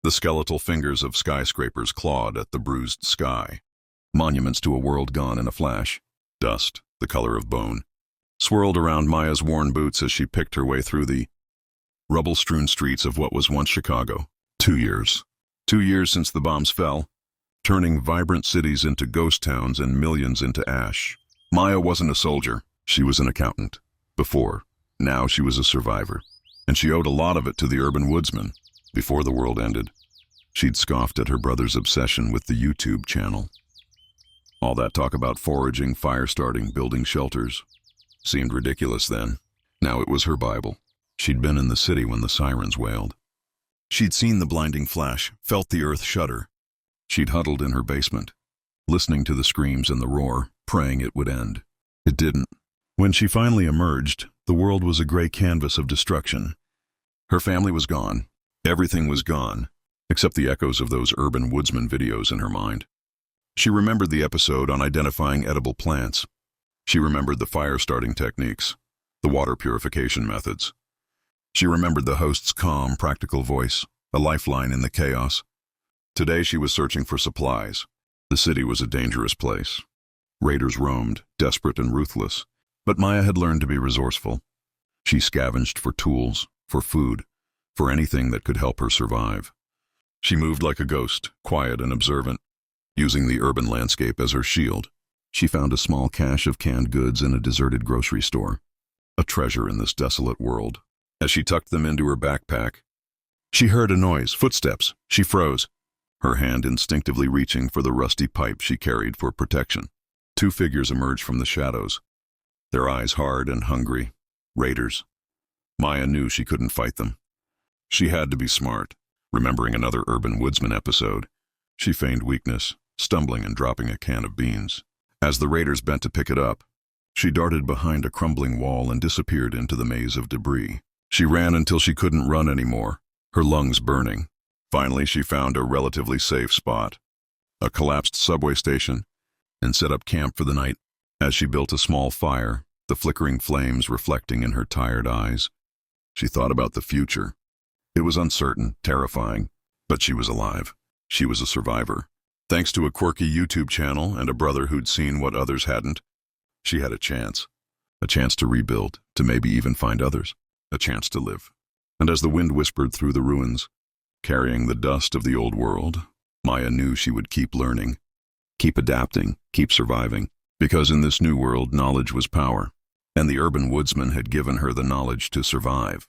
The skeletal fingers of skyscrapers clawed at the bruised sky. Monuments to a world gone in a flash. Dust, the color of bone, swirled around Maya's worn boots as she picked her way through the rubble-strewn streets of what was once Chicago. 2 years. 2 years since the bombs fell, turning vibrant cities into ghost towns and millions into ash. Maya wasn't a soldier. She was an accountant. Before. Now she was a survivor. And she owed a lot of it to the urban woodsman. Before the world ended, she'd scoffed at her brother's obsession with the YouTube channel. All that talk about foraging, fire starting, building shelters seemed ridiculous then. Now it was her Bible. She'd been in the city when the sirens wailed. She'd seen the blinding flash, felt the earth shudder. She'd huddled in her basement, listening to the screams and the roar, praying it would end. It didn't. When she finally emerged, the world was a gray canvas of destruction. Her family was gone. Everything was gone, except the echoes of those urban woodsman videos in her mind. She remembered the episode on identifying edible plants. She remembered the fire-starting techniques, the water purification methods. She remembered the host's calm, practical voice, a lifeline in the chaos. Today she was searching for supplies. The city was a dangerous place. Raiders roamed, desperate and ruthless. But Maya had learned to be resourceful. She scavenged for tools, for food, for anything that could help her survive. She moved like a ghost, quiet and observant, using the urban landscape as her shield. She found a small cache of canned goods in a deserted grocery store, a treasure in this desolate world. As she tucked them into her backpack, she heard a noise, footsteps. She froze, her hand instinctively reaching for the rusty pipe she carried for protection. 2 figures emerged from the shadows, their eyes hard and hungry. Raiders. Maya knew she couldn't fight them. She had to be smart. Remembering another urban woodsman episode, she feigned weakness, stumbling and dropping a can of beans. As the raiders bent to pick it up, she darted behind a crumbling wall and disappeared into the maze of debris. She ran until she couldn't run anymore, her lungs burning. Finally, she found a relatively safe spot, a collapsed subway station, and set up camp for the night. As she built a small fire, the flickering flames reflecting in her tired eyes, she thought about the future. It was uncertain, terrifying, but she was alive. She was a survivor. Thanks to a quirky YouTube channel and a brother who'd seen what others hadn't, she had a chance to rebuild, to maybe even find others, a chance to live. And as the wind whispered through the ruins, carrying the dust of the old world, Maya knew she would keep learning, keep adapting, keep surviving. Because in this new world, knowledge was power, and the urban woodsman had given her the knowledge to survive.